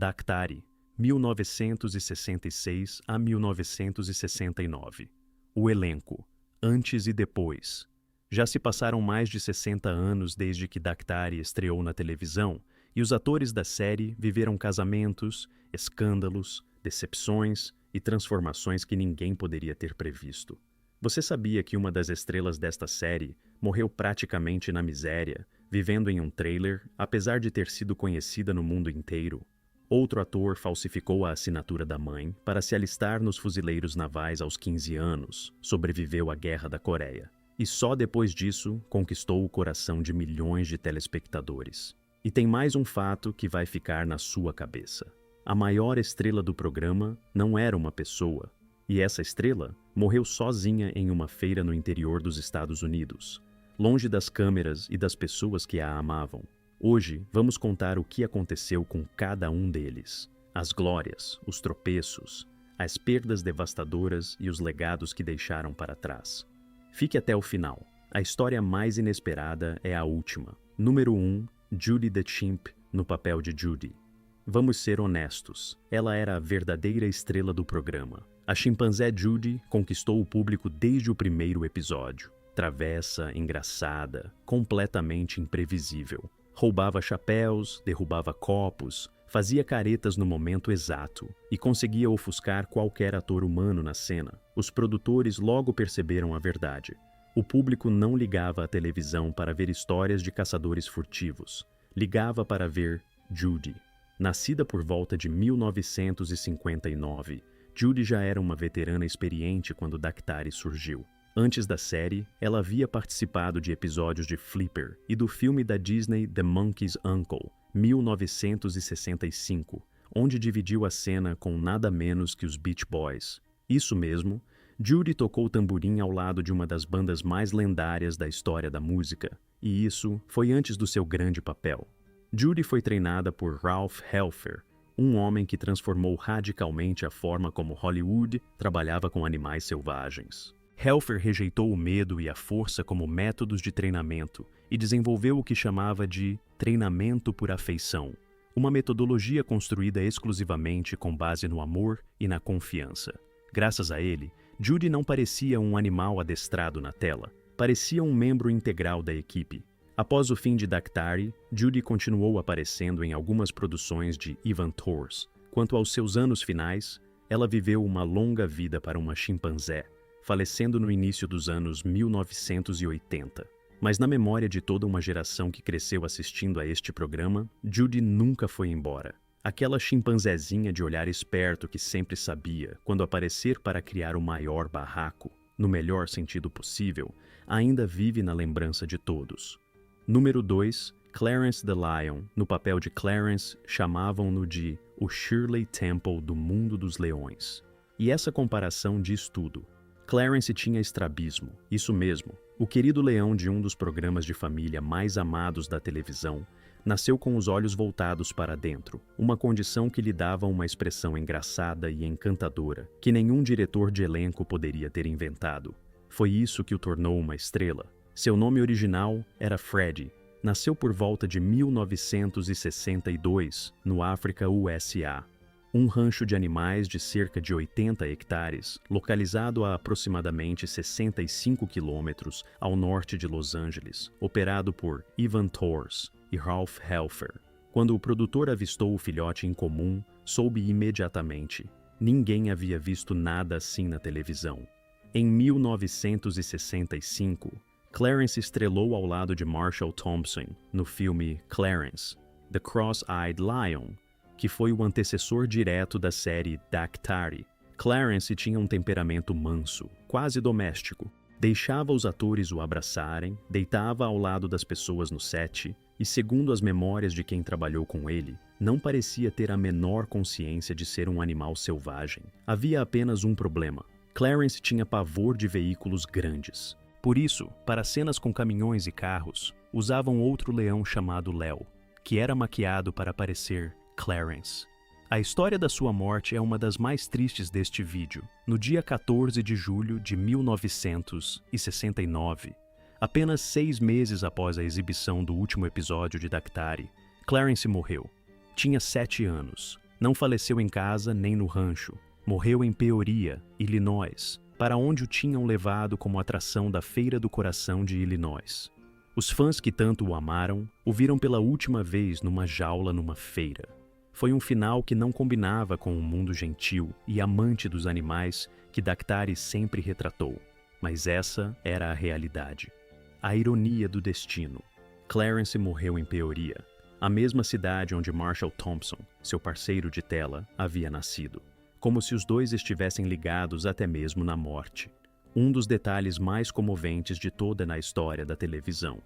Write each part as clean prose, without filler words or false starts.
Daktari, 1966 a 1969. O elenco, antes e depois. Já se passaram mais de 60 anos desde que Daktari estreou na televisão e os atores da série viveram casamentos, escândalos, decepções e transformações que ninguém poderia ter previsto. Você sabia que uma das estrelas desta série morreu praticamente na miséria, vivendo em um trailer, apesar de ter sido conhecida no mundo inteiro? Outro ator falsificou a assinatura da mãe para se alistar nos fuzileiros navais aos 15 anos, sobreviveu à Guerra da Coreia. E só depois disso conquistou o coração de milhões de telespectadores. E tem mais um fato que vai ficar na sua cabeça. A maior estrela do programa não era uma pessoa, e essa estrela morreu sozinha em uma feira no interior dos Estados Unidos, longe das câmeras e das pessoas que a amavam. Hoje vamos contar o que aconteceu com cada um deles, as glórias, os tropeços, as perdas devastadoras e os legados que deixaram para trás. Fique até o final. A história mais inesperada é a última. Número 1, Judy the Chimp, no papel de Judy. Vamos ser honestos, ela era a verdadeira estrela do programa. A chimpanzé Judy conquistou o público desde o primeiro episódio. Travessa, engraçada, completamente imprevisível. Roubava chapéus, derrubava copos, fazia caretas no momento exato e conseguia ofuscar qualquer ator humano na cena. Os produtores logo perceberam a verdade. O público não ligava à televisão para ver histórias de caçadores furtivos. Ligava para ver Judy. Nascida por volta de 1959, Judy já era uma veterana experiente quando Daktari surgiu. Antes da série, ela havia participado de episódios de Flipper e do filme da Disney The Monkey's Uncle, 1965, onde dividiu a cena com nada menos que os Beach Boys. Isso mesmo, Judy tocou tamborim ao lado de uma das bandas mais lendárias da história da música, e isso foi antes do seu grande papel. Judy foi treinada por Ralph Helfer, um homem que transformou radicalmente a forma como Hollywood trabalhava com animais selvagens. Helfer rejeitou o medo e a força como métodos de treinamento e desenvolveu o que chamava de treinamento por afeição, uma metodologia construída exclusivamente com base no amor e na confiança. Graças a ele, Judy não parecia um animal adestrado na tela, parecia um membro integral da equipe. Após o fim de Daktari, Judy continuou aparecendo em algumas produções de Ivan Tors. Quanto aos seus anos finais, ela viveu uma longa vida para uma chimpanzé, falecendo no início dos anos 1980. Mas na memória de toda uma geração que cresceu assistindo a este programa, Judy nunca foi embora. Aquela chimpanzézinha de olhar esperto que sempre sabia, quando aparecer para criar o maior barraco, no melhor sentido possível, ainda vive na lembrança de todos. Número 2, Clarence the Lion. No papel de Clarence, chamavam-no de o Shirley Temple do mundo dos leões. E essa comparação diz tudo. Clarence tinha estrabismo, isso mesmo. O querido leão de um dos programas de família mais amados da televisão nasceu com os olhos voltados para dentro, uma condição que lhe dava uma expressão engraçada e encantadora, que nenhum diretor de elenco poderia ter inventado. Foi isso que o tornou uma estrela. Seu nome original era Freddy. Nasceu por volta de 1962, no África, USA. Um rancho de animais de cerca de 80 hectares, localizado a aproximadamente 65 quilômetros ao norte de Los Angeles, operado por Ivan Tors e Ralph Helfer. Quando o produtor avistou o filhote incomum, soube imediatamente. Ninguém havia visto nada assim na televisão. Em 1965, Clarence estrelou ao lado de Marshall Thompson no filme Clarence, The Cross-Eyed Lion, que foi o antecessor direto da série Daktari. Clarence tinha um temperamento manso, quase doméstico. Deixava os atores o abraçarem, deitava ao lado das pessoas no set e, segundo as memórias de quem trabalhou com ele, não parecia ter a menor consciência de ser um animal selvagem. Havia apenas um problema. Clarence tinha pavor de veículos grandes. Por isso, para cenas com caminhões e carros, usavam outro leão chamado Léo, que era maquiado para parecer Clarence. A história da sua morte é uma das mais tristes deste vídeo. No dia 14 de julho de 1969, apenas 6 meses após a exibição do último episódio de Daktari, Clarence morreu. Tinha 7 anos. Não faleceu em casa nem no rancho. Morreu em Peoria, Illinois, para onde o tinham levado como atração da Feira do Coração de Illinois. Os fãs que tanto o amaram o viram pela última vez numa jaula numa feira. Foi um final que não combinava com o mundo gentil e amante dos animais que Daktari sempre retratou. Mas essa era a realidade. A ironia do destino. Clarence morreu em Peoria, a mesma cidade onde Marshall Thompson, seu parceiro de tela, havia nascido. Como se os dois estivessem ligados até mesmo na morte. Um dos detalhes mais comoventes de toda a história da televisão.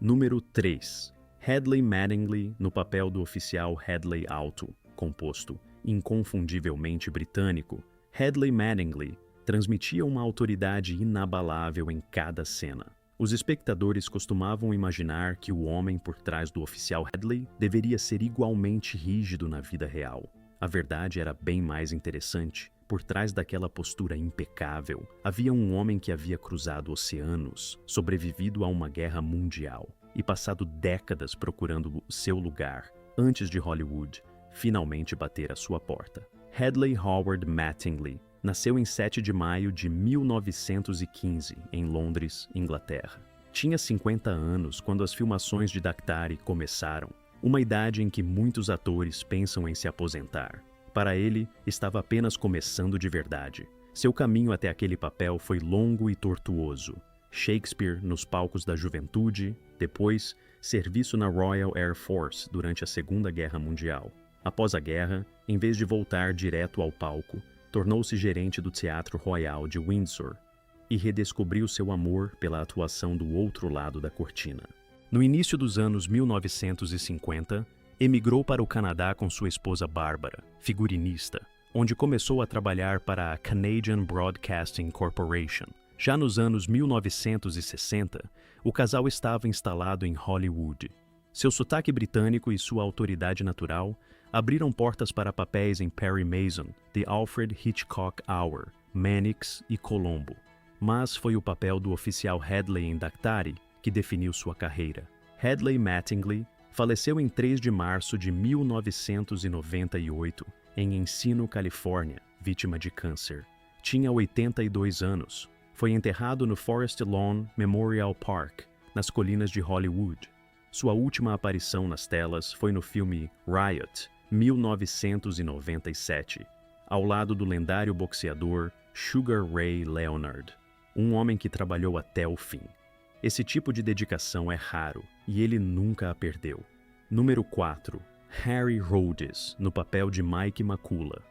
Número 3. Hedley Mattingly no papel do oficial Hedley Alto, composto inconfundivelmente britânico. Hedley Mattingly transmitia uma autoridade inabalável em cada cena. Os espectadores costumavam imaginar que o homem por trás do oficial Hedley deveria ser igualmente rígido na vida real. A verdade era bem mais interessante. Por trás daquela postura impecável, havia um homem que havia cruzado oceanos, sobrevivido a uma guerra mundial e passado décadas procurando o seu lugar antes de Hollywood finalmente bater à sua porta. Hedley Howard Mattingly nasceu em 7 de maio de 1915, em Londres, Inglaterra. Tinha 50 anos quando as filmações de Daktari começaram, uma idade em que muitos atores pensam em se aposentar. Para ele, estava apenas começando de verdade. Seu caminho até aquele papel foi longo e tortuoso. Shakespeare nos palcos da juventude, depois, serviço na Royal Air Force durante a Segunda Guerra Mundial. Após a guerra, em vez de voltar direto ao palco, tornou-se gerente do Teatro Royal de Windsor e redescobriu seu amor pela atuação do outro lado da cortina. No início dos anos 1950, emigrou para o Canadá com sua esposa Barbara, figurinista, onde começou a trabalhar para a Canadian Broadcasting Corporation. Já nos anos 1960, o casal estava instalado em Hollywood. Seu sotaque britânico e sua autoridade natural abriram portas para papéis em Perry Mason, The Alfred Hitchcock Hour, Mannix e Columbo. Mas foi o papel do oficial Hedley em Daktari que definiu sua carreira. Hedley Mattingly faleceu em 3 de março de 1998, em Encino, Califórnia, vítima de câncer. Tinha 82 anos. Foi enterrado no Forest Lawn Memorial Park, nas colinas de Hollywood. Sua última aparição nas telas foi no filme Riot, 1997, ao lado do lendário boxeador Sugar Ray Leonard, um homem que trabalhou até o fim. Esse tipo de dedicação é raro, e ele nunca a perdeu. Número 4. Harry Rhodes, no papel de Mike McCullough.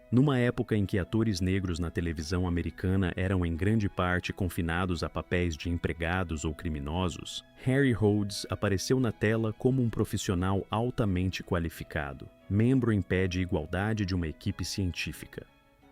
Numa época em que atores negros na televisão americana eram em grande parte confinados a papéis de empregados ou criminosos, Harry Rhodes apareceu na tela como um profissional altamente qualificado, membro em pé de igualdade de uma equipe científica.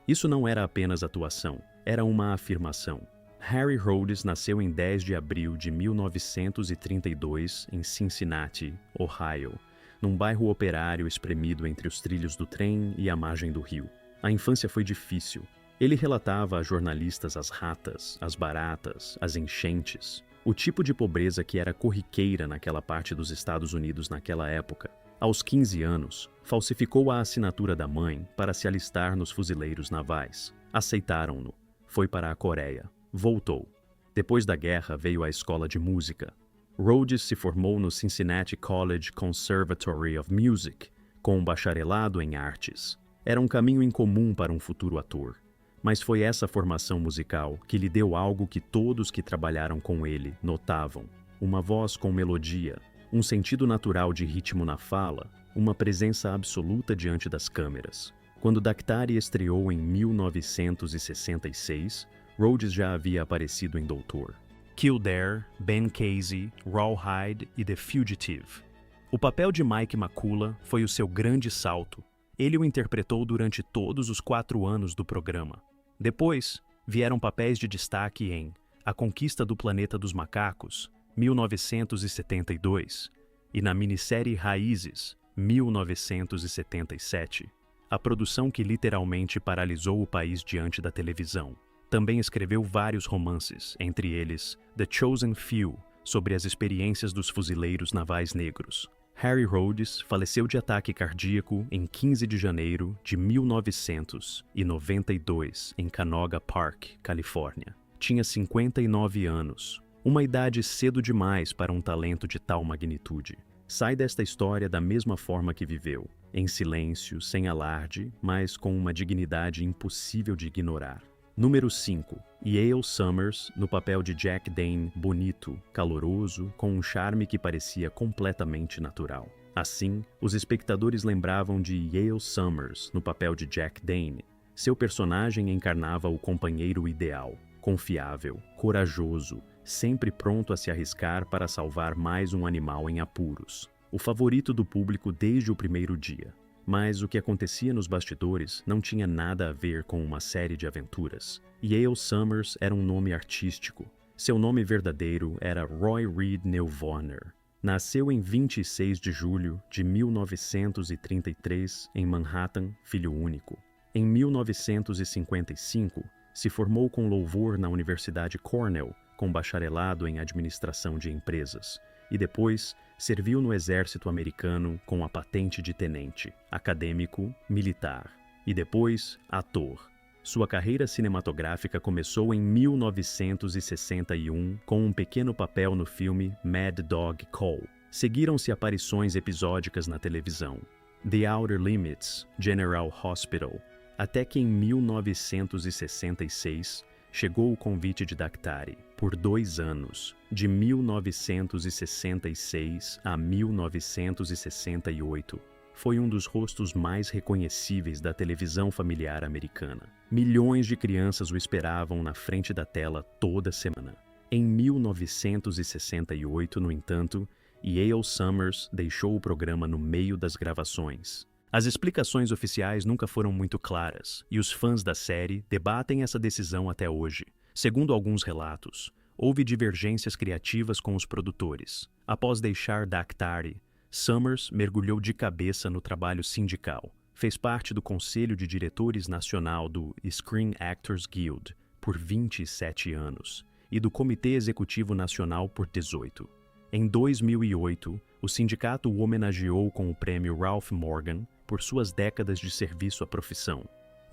Isso não era apenas atuação, era uma afirmação. Harry Rhodes nasceu em 10 de abril de 1932 em Cincinnati, Ohio, num bairro operário espremido entre os trilhos do trem e a margem do rio. A infância foi difícil. Ele relatava a jornalistas as ratas, as baratas, as enchentes, o tipo de pobreza que era corriqueira naquela parte dos Estados Unidos naquela época. Aos 15 anos, falsificou a assinatura da mãe para se alistar nos fuzileiros navais. Aceitaram-no. Foi para a Coreia. Voltou. Depois da guerra, veio à escola de música. Rhodes se formou no Cincinnati College Conservatory of Music, com um bacharelado em artes. Era um caminho incomum para um futuro ator. Mas foi essa formação musical que lhe deu algo que todos que trabalharam com ele notavam. Uma voz com melodia, um sentido natural de ritmo na fala, uma presença absoluta diante das câmeras. Quando Daktari estreou em 1966, Rhodes já havia aparecido em Doutor, Kildare, Ben Casey, Rawhide e The Fugitive. O papel de Mike McCullough foi o seu grande salto. Ele o interpretou durante todos os 4 anos do programa. Depois, vieram papéis de destaque em A Conquista do Planeta dos Macacos, 1972, e na minissérie Raízes, 1977, a produção que literalmente paralisou o país diante da televisão. Também escreveu vários romances, entre eles The Chosen Few, sobre as experiências dos fuzileiros navais negros, Harry Rhodes faleceu de ataque cardíaco em 15 de janeiro de 1992 em Canoga Park, Califórnia. Tinha 59 anos, uma idade cedo demais para um talento de tal magnitude. Sai desta história da mesma forma que viveu, em silêncio, sem alarde, mas com uma dignidade impossível de ignorar. Número 5. Yale Summers, no papel de Jack Dane, bonito, caloroso, com um charme que parecia completamente natural. Assim, os espectadores lembravam de Yale Summers no papel de Jack Dane. Seu personagem encarnava o companheiro ideal, confiável, corajoso, sempre pronto a se arriscar para salvar mais um animal em apuros. O favorito do público desde o primeiro dia. Mas o que acontecia nos bastidores não tinha nada a ver com uma série de aventuras. Yale Summers era um nome artístico. Seu nome verdadeiro era Roy Reed Neil Warner. Nasceu em 26 de julho de 1933 em Manhattan, filho único. Em 1955, se formou com louvor na Universidade Cornell, com bacharelado em administração de empresas, e depois serviu no exército americano com a patente de tenente, acadêmico, militar, e depois ator. Sua carreira cinematográfica começou em 1961 com um pequeno papel no filme Mad Dog Call. Seguiram-se aparições episódicas na televisão, The Outer Limits, General Hospital, até que em 1966 chegou o convite de Daktari, por 2 anos, de 1966 a 1968. Foi um dos rostos mais reconhecíveis da televisão familiar americana. Milhões de crianças o esperavam na frente da tela toda semana. Em 1968, no entanto, Yale Summers deixou o programa no meio das gravações. As explicações oficiais nunca foram muito claras, e os fãs da série debatem essa decisão até hoje. Segundo alguns relatos, houve divergências criativas com os produtores. Após deixar Daktari, Summers mergulhou de cabeça no trabalho sindical. Fez parte do Conselho de Diretores Nacional do Screen Actors Guild por 27 anos e do Comitê Executivo Nacional por 18. Em 2008, o sindicato o homenageou com o prêmio Ralph Morgan por suas décadas de serviço à profissão.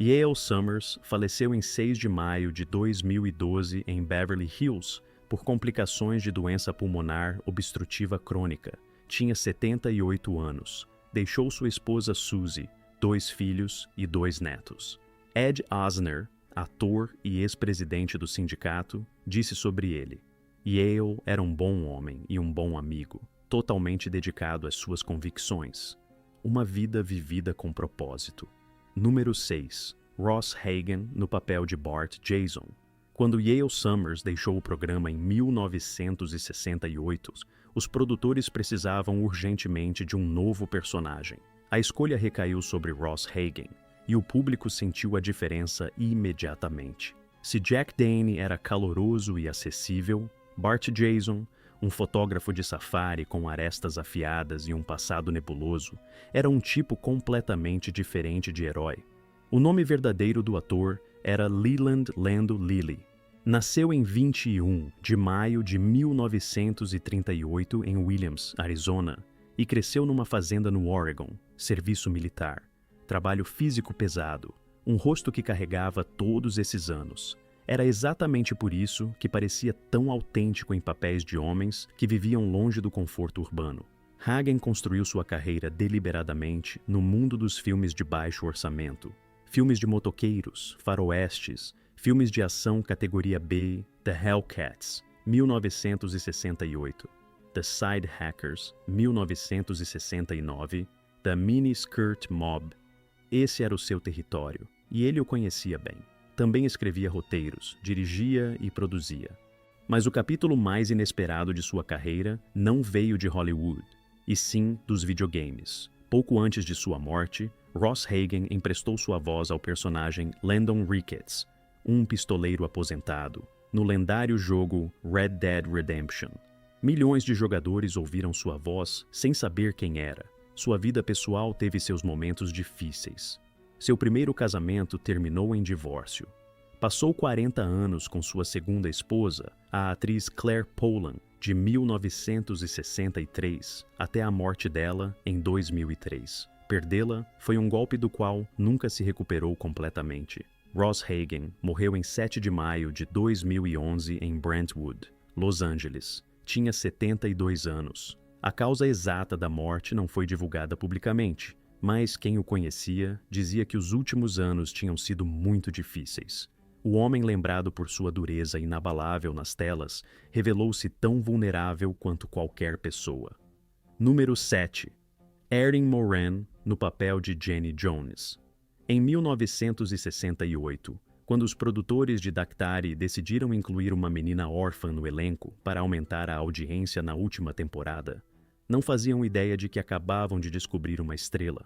Yale Summers faleceu em 6 de maio de 2012 em Beverly Hills por complicações de doença pulmonar obstrutiva crônica. Tinha 78 anos. Deixou sua esposa Suzy, 2 filhos e 2 netos. Ed Asner, ator e ex-presidente do sindicato, disse sobre ele: Yale era um bom homem e um bom amigo, totalmente dedicado às suas convicções. Uma vida vivida com propósito. Número 6. Ross Hagen no papel de Bart Jason. Quando Yale Summers deixou o programa em 1968, os produtores precisavam urgentemente de um novo personagem. A escolha recaiu sobre Ross Hagen, e o público sentiu a diferença imediatamente. Se Jack Dane era caloroso e acessível, Bart Jason, um fotógrafo de safari com arestas afiadas e um passado nebuloso, era um tipo completamente diferente de herói. O nome verdadeiro do ator era Leland Lando Lilly. Nasceu em 21 de maio de 1938 em Williams, Arizona, e cresceu numa fazenda no Oregon, serviço militar, trabalho físico pesado, um rosto que carregava todos esses anos. Era exatamente por isso que parecia tão autêntico em papéis de homens que viviam longe do conforto urbano. Hagen construiu sua carreira deliberadamente no mundo dos filmes de baixo orçamento. Filmes de motoqueiros, faroestes, filmes de ação categoria B, The Hellcats, 1968, The Side Hackers, 1969, The Mini-Skirt Mob. Esse era o seu território, e ele o conhecia bem. Também escrevia roteiros, dirigia e produzia. Mas o capítulo mais inesperado de sua carreira não veio de Hollywood, e sim dos videogames. Pouco antes de sua morte, Ross Hagen emprestou sua voz ao personagem Landon Ricketts, um pistoleiro aposentado, no lendário jogo Red Dead Redemption. Milhões de jogadores ouviram sua voz sem saber quem era. Sua vida pessoal teve seus momentos difíceis. Seu primeiro casamento terminou em divórcio. Passou 40 anos com sua segunda esposa, a atriz Claire Polan, de 1963 até a morte dela em 2003. Perdê-la foi um golpe do qual nunca se recuperou completamente. Ross Hagen morreu em 7 de maio de 2011 em Brentwood, Los Angeles. Tinha 72 anos. A causa exata da morte não foi divulgada publicamente, mas quem o conhecia dizia que os últimos anos tinham sido muito difíceis. O homem lembrado por sua dureza inabalável nas telas revelou-se tão vulnerável quanto qualquer pessoa. Número 7. Erin Moran no papel de Jenny Jones. Em 1968, quando os produtores de Daktari decidiram incluir uma menina órfã no elenco para aumentar a audiência na última temporada, não faziam ideia de que acabavam de descobrir uma estrela.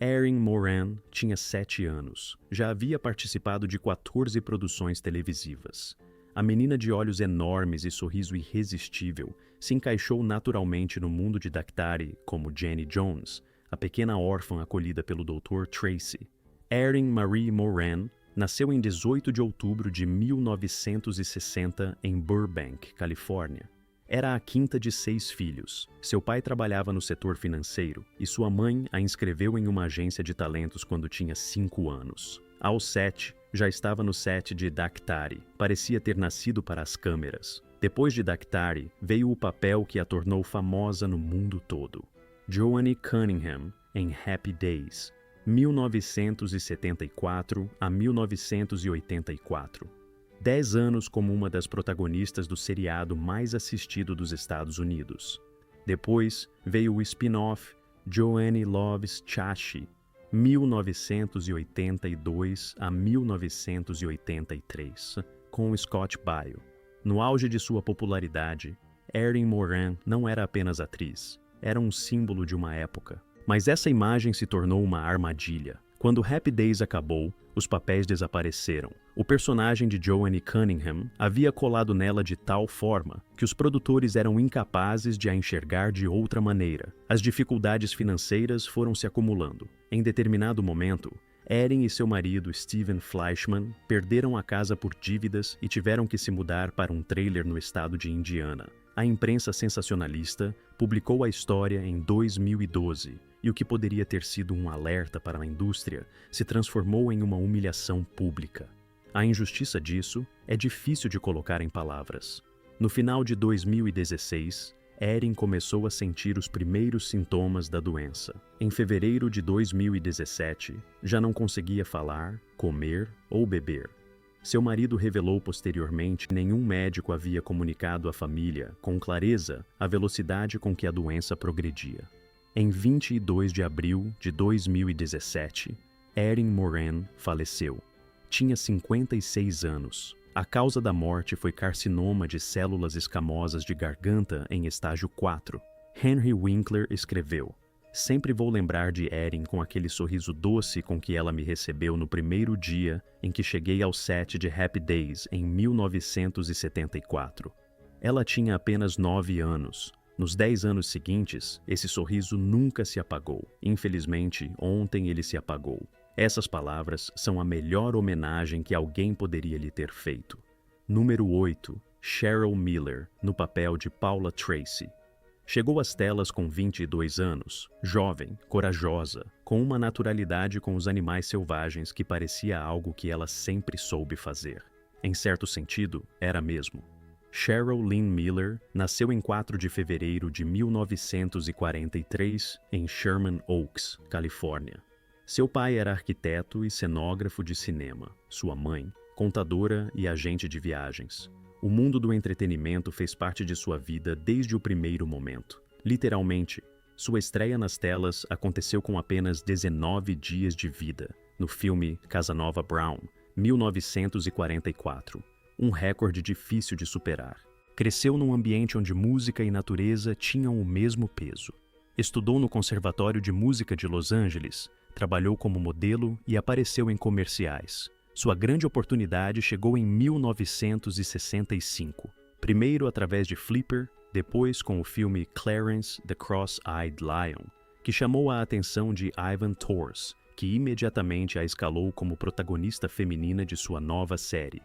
Erin Moran tinha 7 anos. Já havia participado de 14 produções televisivas. A menina de olhos enormes e sorriso irresistível se encaixou naturalmente no mundo de Daktari como Jenny Jones, a pequena órfã acolhida pelo Dr. Tracy. Erin Marie Moran nasceu em 18 de outubro de 1960 em Burbank, Califórnia. Era a quinta de 6 filhos. Seu pai trabalhava no setor financeiro e sua mãe a inscreveu em uma agência de talentos quando tinha 5 anos. Aos 7, já estava no set de Daktari. Parecia ter nascido para as câmeras. Depois de Daktari, veio o papel que a tornou famosa no mundo todo. Joanne Cunningham, em Happy Days, 1974 a 1984. 10 anos como uma das protagonistas do seriado mais assistido dos Estados Unidos. Depois veio o spin-off Joanne Loves Chachi, 1982 a 1983, com Scott Baio. No auge de sua popularidade, Erin Moran não era apenas atriz, era um símbolo de uma época. Mas essa imagem se tornou uma armadilha. Quando Happy Days acabou, os papéis desapareceram. O personagem de Joanne Cunningham havia colado nela de tal forma que os produtores eram incapazes de a enxergar de outra maneira. As dificuldades financeiras foram se acumulando. Em determinado momento, Erin e seu marido Steven Fleischman perderam a casa por dívidas e tiveram que se mudar para um trailer no estado de Indiana. A imprensa sensacionalista publicou a história em 2012. E o que poderia ter sido um alerta para a indústria se transformou em uma humilhação pública. A injustiça disso é difícil de colocar em palavras. No final de 2016, Erin começou a sentir os primeiros sintomas da doença. Em fevereiro de 2017, já não conseguia falar, comer ou beber. Seu marido revelou posteriormente que nenhum médico havia comunicado à família, com clareza, a velocidade com que a doença progredia. Em 22 de abril de 2017, Erin Moran faleceu. Tinha 56 anos. A causa da morte foi carcinoma de células escamosas de garganta em estágio 4. Henry Winkler escreveu: "Sempre vou lembrar de Erin com aquele sorriso doce com que ela me recebeu no primeiro dia em que cheguei ao set de Happy Days em 1974. Ela tinha apenas 9 anos. Nos 10 anos seguintes, esse sorriso nunca se apagou. Infelizmente, ontem ele se apagou." Essas palavras são a melhor homenagem que alguém poderia lhe ter feito. Número 8. Cheryl Miller, no papel de Paula Tracy. Chegou às telas com 22 anos, jovem, corajosa, com uma naturalidade com os animais selvagens que parecia algo que ela sempre soube fazer. Em certo sentido, era mesmo. Cheryl Lynn Miller nasceu em 4 de fevereiro de 1943 em Sherman Oaks, Califórnia. Seu pai era arquiteto e cenógrafo de cinema. Sua mãe, contadora e agente de viagens. O mundo do entretenimento fez parte de sua vida desde o primeiro momento. Literalmente, sua estreia nas telas aconteceu com apenas 19 dias de vida, no filme Casanova Brown, 1944. Um recorde difícil de superar. Cresceu num ambiente onde música e natureza tinham o mesmo peso. Estudou no Conservatório de Música de Los Angeles, trabalhou como modelo e apareceu em comerciais. Sua grande oportunidade chegou em 1965, primeiro através de Flipper, depois com o filme Clarence the Cross-Eyed Lion, que chamou a atenção de Ivan Tors, que imediatamente a escalou como protagonista feminina de sua nova série.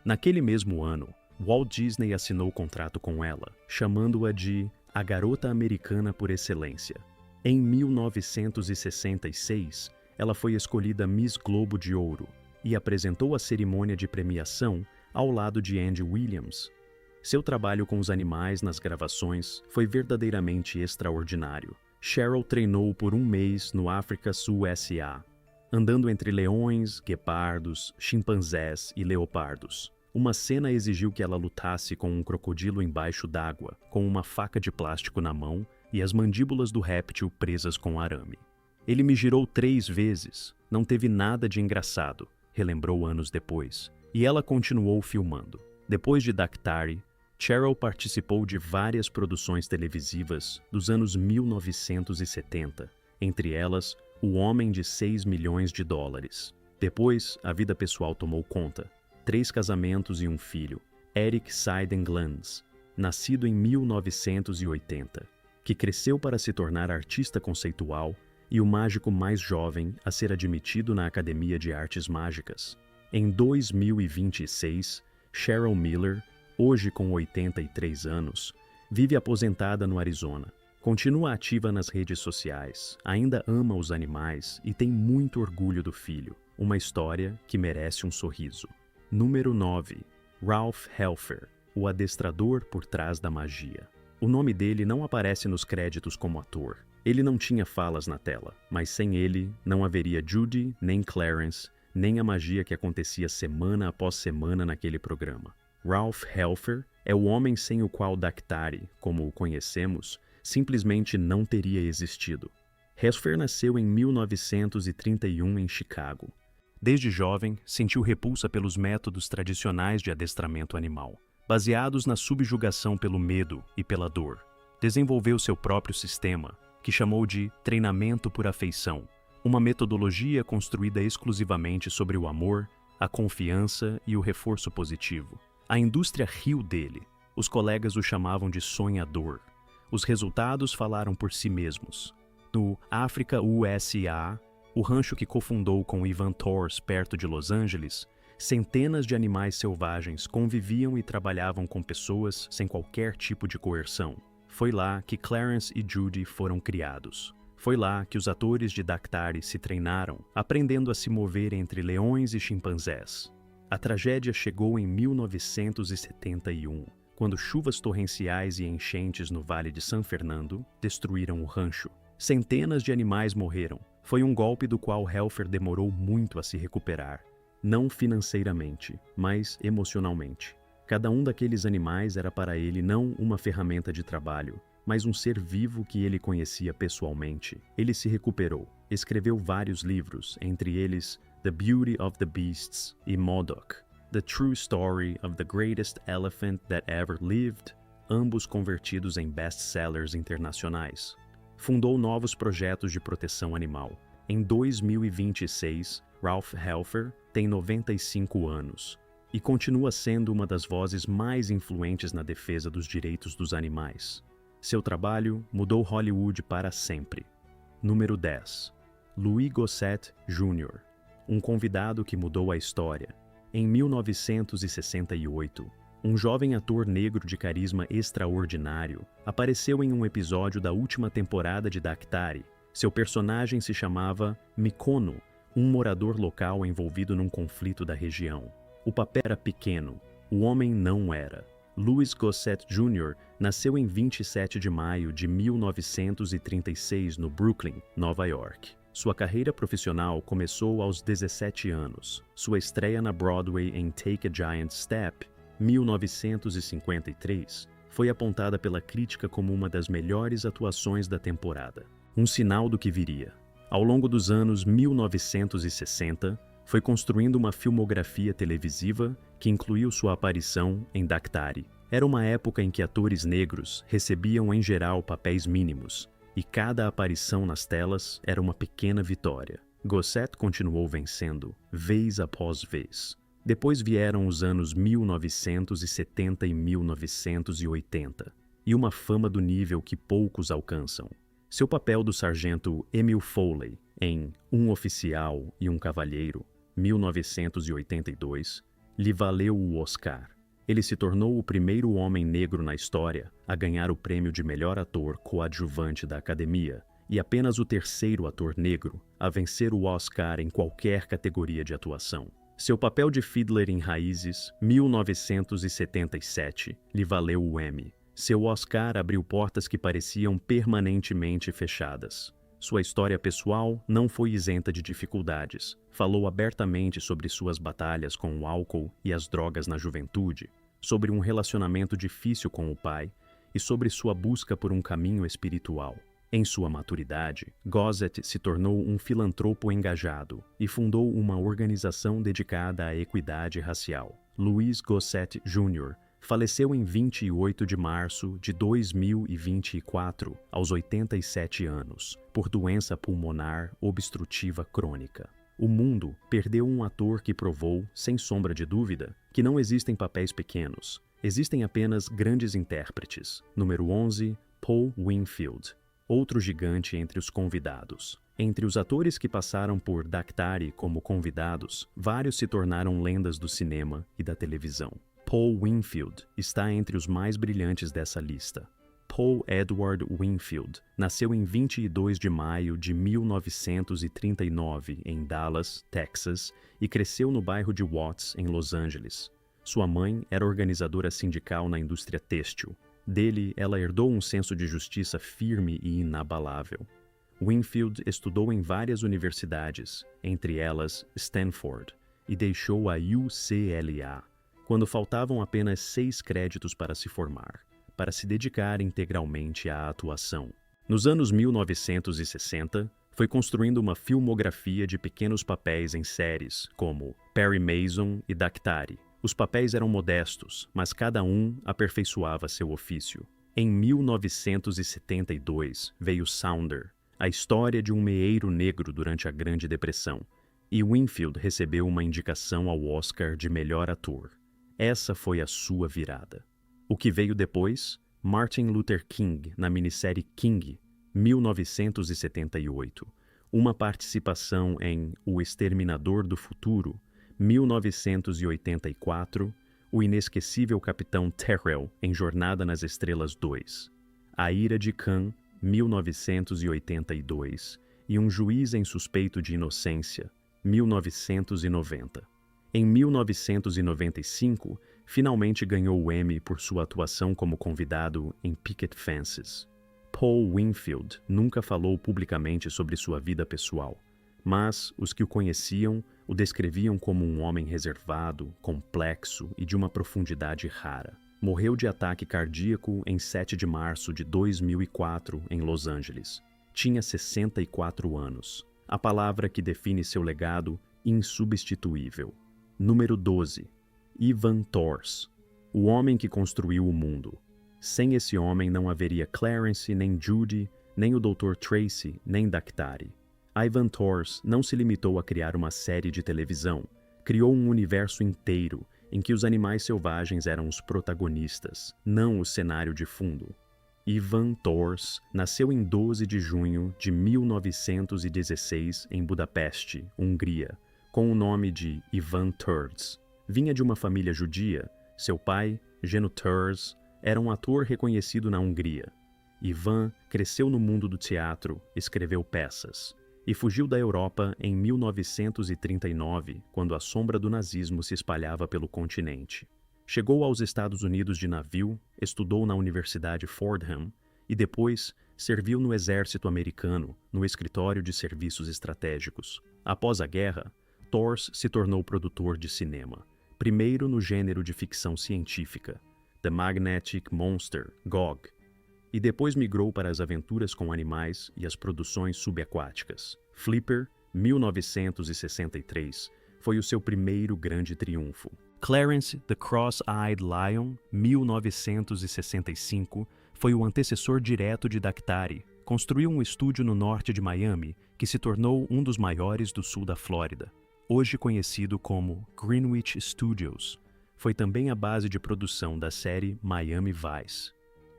Naquele mesmo ano, Walt Disney assinou contrato com ela, chamando-a de a garota americana por excelência. Em 1966, ela foi escolhida Miss Globo de Ouro e apresentou a cerimônia de premiação ao lado de Andy Williams. Seu trabalho com os animais nas gravações foi verdadeiramente extraordinário. Cheryl treinou por um mês no África USA, andando entre leões, guepardos, chimpanzés e leopardos. Uma cena exigiu que ela lutasse com um crocodilo embaixo d'água, com uma faca de plástico na mão e as mandíbulas do réptil presas com arame. Ele me girou 3 vezes, não teve nada de engraçado, relembrou anos depois, e ela continuou filmando. Depois de Daktari, Cheryl participou de várias produções televisivas dos anos 1970, entre elas O Homem de $6 Milhões. Depois, a vida pessoal tomou conta. 3 casamentos e um filho, Eric Seiden Glans, nascido em 1980, que cresceu para se tornar artista conceitual e o mágico mais jovem a ser admitido na Academia de Artes Mágicas. Em 2026, Cheryl Miller, hoje com 83 anos, vive aposentada no Arizona. Continua ativa nas redes sociais, ainda ama os animais e tem muito orgulho do filho. Uma história que merece um sorriso. Número 9. Ralph Helfer, o adestrador por trás da magia. O nome dele não aparece nos créditos como ator. Ele não tinha falas na tela, mas sem ele não haveria Judy, nem Clarence, nem a magia que acontecia semana após semana naquele programa. Ralph Helfer é o homem sem o qual Daktari, como o conhecemos, simplesmente não teria existido. Helfer nasceu em 1931 em Chicago. Desde jovem, sentiu repulsa pelos métodos tradicionais de adestramento animal, baseados na subjugação pelo medo e pela dor. Desenvolveu seu próprio sistema, que chamou de treinamento por afeição, uma metodologia construída exclusivamente sobre o amor, a confiança e o reforço positivo. A indústria riu dele. Os colegas o chamavam de sonhador. Os resultados falaram por si mesmos. No África USA, o rancho que cofundou com Ivan Tors perto de Los Angeles, centenas de animais selvagens conviviam e trabalhavam com pessoas sem qualquer tipo de coerção. Foi lá que Clarence e Judy foram criados. Foi lá que os atores de Daktari se treinaram, aprendendo a se mover entre leões e chimpanzés. A tragédia chegou em 1971, quando chuvas torrenciais e enchentes no Vale de San Fernando destruíram o rancho. Centenas de animais morreram. Foi um golpe do qual Helfer demorou muito a se recuperar. Não financeiramente, mas emocionalmente. Cada um daqueles animais era para ele não uma ferramenta de trabalho, mas um ser vivo que ele conhecia pessoalmente. Ele se recuperou, escreveu vários livros, entre eles The Beauty of the Beasts e Modoc, The True Story of the Greatest Elephant That Ever Lived, ambos convertidos em best-sellers internacionais. Fundou novos projetos de proteção animal. Em 2026, Ralph Helfer tem 95 anos e continua sendo uma das vozes mais influentes na defesa dos direitos dos animais. Seu trabalho mudou Hollywood para sempre. Número 10. Louis Gossett Jr., um convidado que mudou a história. Em 1968, um jovem ator negro de carisma extraordinário apareceu em um episódio da última temporada de Daktari. Seu personagem se chamava Mikono, um morador local envolvido num conflito da região. O papel era pequeno, o homem não era. Louis Gossett Jr. nasceu em 27 de maio de 1936 no Brooklyn, Nova York. Sua carreira profissional começou aos 17 anos. Sua estreia na Broadway em Take a Giant Step, 1953, foi apontada pela crítica como uma das melhores atuações da temporada. Um sinal do que viria. Ao longo dos anos 1960, foi construindo uma filmografia televisiva que incluiu sua aparição em Daktari. Era uma época em que atores negros recebiam em geral papéis mínimos, e cada aparição nas telas era uma pequena vitória. Gossett continuou vencendo, vez após vez. Depois vieram os anos 1970 e 1980, e uma fama do nível que poucos alcançam. Seu papel do sargento Emil Foley em Um Oficial e um Cavalheiro, 1982, lhe valeu o Oscar. Ele se tornou o primeiro homem negro na história a ganhar o prêmio de melhor ator coadjuvante da Academia e apenas o terceiro ator negro a vencer o Oscar em qualquer categoria de atuação. Seu papel de Fiddler em Raízes, 1977, lhe valeu o Emmy. Seu Oscar abriu portas que pareciam permanentemente fechadas. Sua história pessoal não foi isenta de dificuldades. Falou abertamente sobre suas batalhas com o álcool e as drogas na juventude, sobre um relacionamento difícil com o pai e sobre sua busca por um caminho espiritual. Em sua maturidade, Gossett se tornou um filantropo engajado e fundou uma organização dedicada à equidade racial. Louis Gossett Jr. faleceu em 28 de março de 2024, aos 87 anos, por doença pulmonar obstrutiva crônica. O mundo perdeu um ator que provou, sem sombra de dúvida, que não existem papéis pequenos. Existem apenas grandes intérpretes. Número 11, Paul Winfield. Outro gigante entre os convidados. Entre os atores que passaram por Daktari como convidados, vários se tornaram lendas do cinema e da televisão. Paul Winfield está entre os mais brilhantes dessa lista. Paul Edward Winfield nasceu em 22 de maio de 1939 em Dallas, Texas, e cresceu no bairro de Watts, em Los Angeles. Sua mãe era organizadora sindical na indústria têxtil. Dele, ela herdou um senso de justiça firme e inabalável. Winfield estudou em várias universidades, entre elas Stanford, e deixou a UCLA, quando faltavam apenas 6 créditos para se formar, para se dedicar integralmente à atuação. Nos anos 1960, foi construindo uma filmografia de pequenos papéis em séries, como Perry Mason e Daktari. Os papéis eram modestos, mas cada um aperfeiçoava seu ofício. Em 1972 veio Sounder, a história de um meeiro negro durante a Grande Depressão, e Winfield recebeu uma indicação ao Oscar de melhor ator. Essa foi a sua virada. O que veio depois? Martin Luther King, na minissérie King, 1978. Uma participação em O Exterminador do Futuro, 1984, o inesquecível Capitão Terrell em Jornada nas Estrelas 2, A Ira de Khan, 1982, e Um Juiz em Suspeito de Inocência, 1990. Em 1995, finalmente ganhou o Emmy por sua atuação como convidado em Picket Fences. Paul Winfield nunca falou publicamente sobre sua vida pessoal, mas os que o conheciam o descreviam como um homem reservado, complexo e de uma profundidade rara. Morreu de ataque cardíaco em 7 de março de 2004 em Los Angeles. Tinha 64 anos. A palavra que define seu legado, insubstituível. Número 12. Ivan Tors. O homem que construiu o mundo. Sem esse homem não haveria Clarence, nem Judy, nem o Dr. Tracy, nem Daktari. Ivan Tors não se limitou a criar uma série de televisão. Criou um universo inteiro em que os animais selvagens eram os protagonistas, não o cenário de fundo. Ivan Tors nasceu em 12 de junho de 1916 em Budapeste, Hungria, com o nome de Ivan Tors. Vinha de uma família judia. Seu pai, Geno Tors, era um ator reconhecido na Hungria. Ivan cresceu no mundo do teatro, escreveu peças, e fugiu da Europa em 1939, quando a sombra do nazismo se espalhava pelo continente. Chegou aos Estados Unidos de navio, estudou na Universidade Fordham e depois serviu no exército americano, no escritório de serviços estratégicos. Após a guerra, Tors se tornou produtor de cinema, primeiro no gênero de ficção científica, The Magnetic Monster, GOG, e depois migrou para as aventuras com animais e as produções subaquáticas. Flipper, 1963, foi o seu primeiro grande triunfo. Clarence the Cross-Eyed Lion, 1965, foi o antecessor direto de Daktari. Construiu um estúdio no norte de Miami, que se tornou um dos maiores do sul da Flórida, hoje conhecido como Greenwich Studios. Foi também a base de produção da série Miami Vice.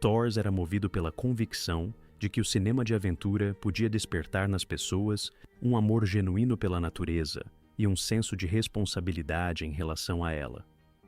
Tors era movido pela convicção de que o cinema de aventura podia despertar nas pessoas um amor genuíno pela natureza e um senso de responsabilidade em relação a ela.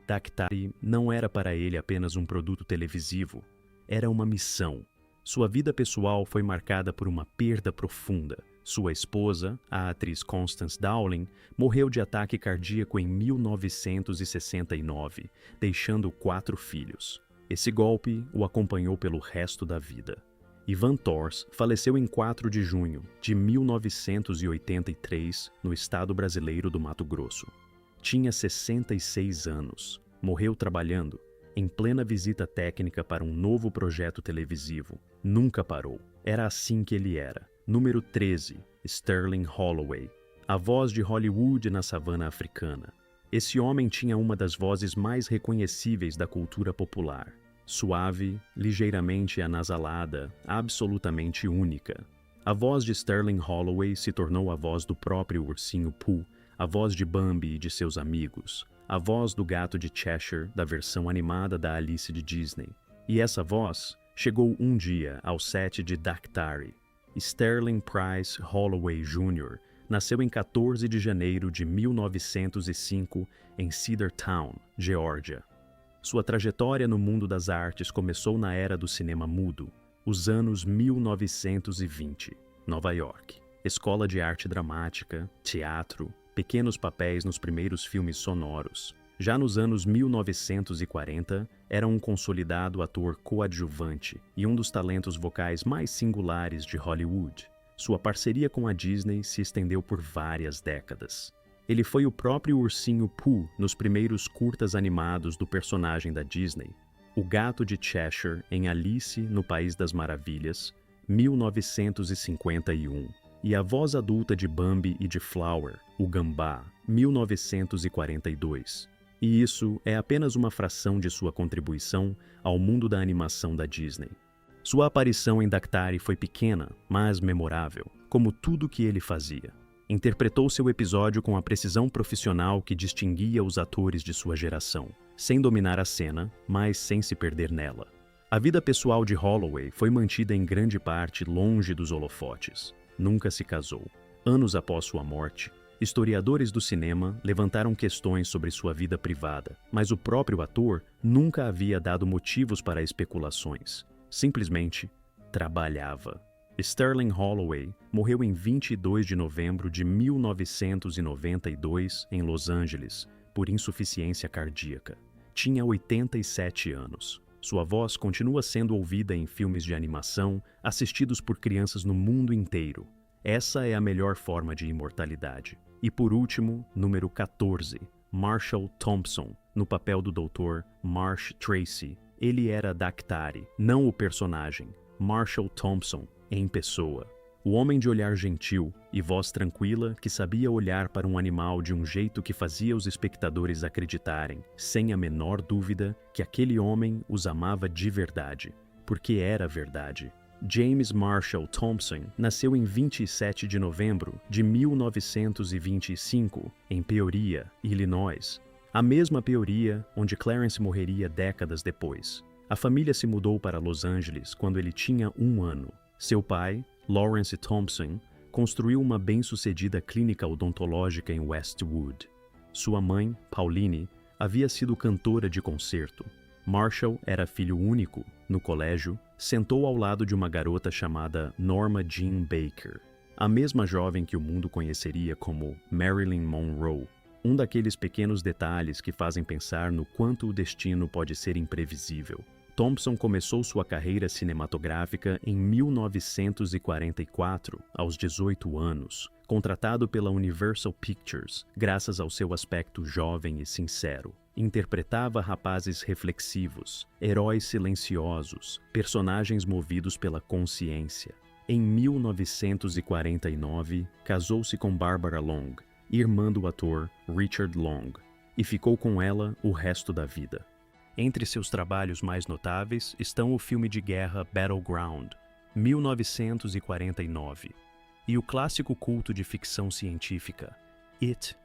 Daktari não era para ele apenas um produto televisivo, era uma missão. Sua vida pessoal foi marcada por uma perda profunda. Sua esposa, a atriz Constance Dowling, morreu de ataque cardíaco em 1969, deixando 4 filhos. Esse golpe o acompanhou pelo resto da vida. Ivan Tors faleceu em 4 de junho de 1983, no estado brasileiro do Mato Grosso. Tinha 66 anos. Morreu trabalhando, em plena visita técnica para um novo projeto televisivo. Nunca parou. Era assim que ele era. Número 13, Sterling Holloway. A voz de Hollywood na savana africana. Esse homem tinha uma das vozes mais reconhecíveis da cultura popular. Suave, ligeiramente anasalada, absolutamente única. A voz de Sterling Holloway se tornou a voz do próprio ursinho Pooh, a voz de Bambi e de seus amigos, a voz do gato de Cheshire da versão animada da Alice de Disney. E essa voz chegou um dia ao set de Daktari. Sterling Price Holloway Jr. nasceu em 14 de janeiro de 1905 em Cedartown, Geórgia. Sua trajetória no mundo das artes começou na era do cinema mudo, os anos 1920, Nova York. Escola de arte dramática, teatro, pequenos papéis nos primeiros filmes sonoros. Já nos anos 1940, era um consolidado ator coadjuvante e um dos talentos vocais mais singulares de Hollywood. Sua parceria com a Disney se estendeu por várias décadas. Ele foi o próprio ursinho Pooh nos primeiros curtas animados do personagem da Disney, o gato de Cheshire em Alice no País das Maravilhas, 1951, e a voz adulta de Bambi e de Flower, o Gambá, 1942. E isso é apenas uma fração de sua contribuição ao mundo da animação da Disney. Sua aparição em Daktari foi pequena, mas memorável, como tudo que ele fazia. Interpretou seu episódio com a precisão profissional que distinguia os atores de sua geração, sem dominar a cena, mas sem se perder nela. A vida pessoal de Holloway foi mantida em grande parte longe dos holofotes. Nunca se casou. Anos após sua morte, historiadores do cinema levantaram questões sobre sua vida privada, mas o próprio ator nunca havia dado motivos para especulações. Simplesmente trabalhava. Sterling Holloway morreu em 22 de novembro de 1992 em Los Angeles por insuficiência cardíaca. Tinha 87 anos. Sua voz continua sendo ouvida em filmes de animação assistidos por crianças no mundo inteiro. Essa é a melhor forma de imortalidade. E por último, número 14, Marshall Thompson, no papel do Dr. Marsh Tracy. Ele era Daktari, não o personagem. Marshall Thompson, em pessoa. O homem de olhar gentil e voz tranquila que sabia olhar para um animal de um jeito que fazia os espectadores acreditarem, sem a menor dúvida, que aquele homem os amava de verdade, porque era verdade. James Marshall Thompson nasceu em 27 de novembro de 1925, em Peoria, Illinois. A mesma Peoria onde Clarence morreria décadas depois. A família se mudou para Los Angeles quando ele tinha 1 ano. Seu pai, Lawrence Thompson, construiu uma bem-sucedida clínica odontológica em Westwood. Sua mãe, Pauline, havia sido cantora de concerto. Marshall era filho único. No colégio, sentou ao lado de uma garota chamada Norma Jean Baker, a mesma jovem que o mundo conheceria como Marilyn Monroe. Um daqueles pequenos detalhes que fazem pensar no quanto o destino pode ser imprevisível. Thompson começou sua carreira cinematográfica em 1944, aos 18 anos, contratado pela Universal Pictures, graças ao seu aspecto jovem e sincero. Interpretava rapazes reflexivos, heróis silenciosos, personagens movidos pela consciência. Em 1949, casou-se com Barbara Long, irmã do ator Richard Long, e ficou com ela o resto da vida. Entre seus trabalhos mais notáveis estão o filme de guerra Battleground, 1949, e o clássico culto de ficção científica It,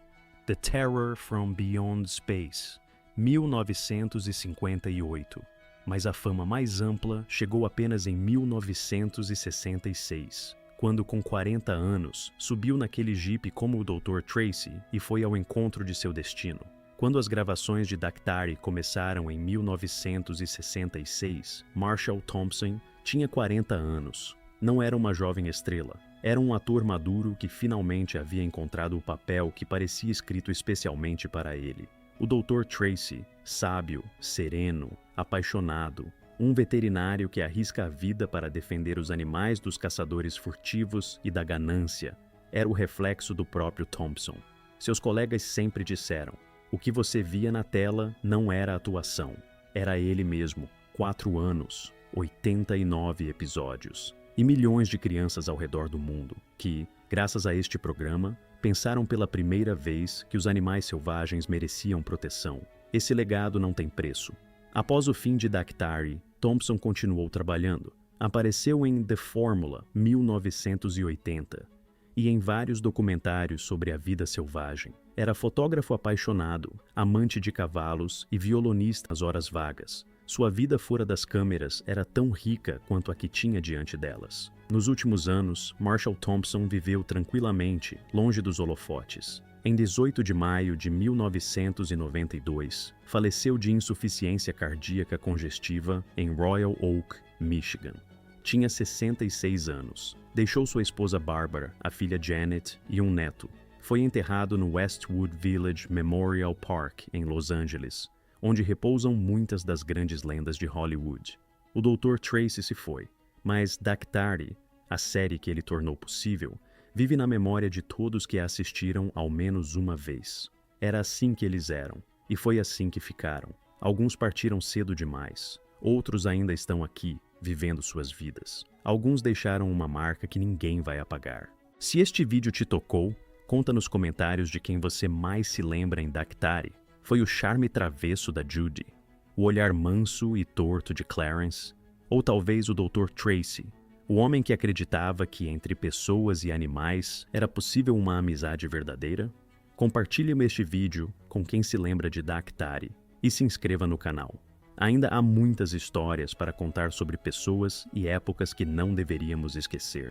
The Terror from Beyond Space, 1958. Mas a fama mais ampla chegou apenas em 1966, quando com 40 anos subiu naquele jipe como o Dr. Tracy e foi ao encontro de seu destino. Quando as gravações de Daktari começaram em 1966, Marshall Thompson tinha 40 anos. Não era uma jovem estrela. Era um ator maduro que finalmente havia encontrado o papel que parecia escrito especialmente para ele. O Dr. Tracy, sábio, sereno, apaixonado, um veterinário que arrisca a vida para defender os animais dos caçadores furtivos e da ganância, era o reflexo do próprio Thompson. Seus colegas sempre disseram: o que você via na tela não era atuação, era ele mesmo. 4 anos, 89 episódios. E milhões de crianças ao redor do mundo que, graças a este programa, pensaram pela primeira vez que os animais selvagens mereciam proteção. Esse legado não tem preço. Após o fim de Daktari, Thompson continuou trabalhando. Apareceu em The Formula, 1980, e em vários documentários sobre a vida selvagem. Era fotógrafo apaixonado, amante de cavalos e violonista nas horas vagas. Sua vida fora das câmeras era tão rica quanto a que tinha diante delas. Nos últimos anos, Marshall Thompson viveu tranquilamente, longe dos holofotes. Em 18 de maio de 1992, faleceu de insuficiência cardíaca congestiva em Royal Oak, Michigan. Tinha 66 anos. Deixou sua esposa Barbara, a filha Janet e um neto. Foi enterrado no Westwood Village Memorial Park, em Los Angeles, onde repousam muitas das grandes lendas de Hollywood. O Dr. Tracy se foi, mas Daktari, a série que ele tornou possível, vive na memória de todos que a assistiram ao menos uma vez. Era assim que eles eram, e foi assim que ficaram. Alguns partiram cedo demais, outros ainda estão aqui, vivendo suas vidas. Alguns deixaram uma marca que ninguém vai apagar. Se este vídeo te tocou, conta nos comentários de quem você mais se lembra em Daktari. Foi o charme travesso da Judy, o olhar manso e torto de Clarence, ou talvez o Dr. Tracy, o homem que acreditava que entre pessoas e animais era possível uma amizade verdadeira? Compartilhe este vídeo com quem se lembra de Daktari e se inscreva no canal. Ainda há muitas histórias para contar sobre pessoas e épocas que não deveríamos esquecer.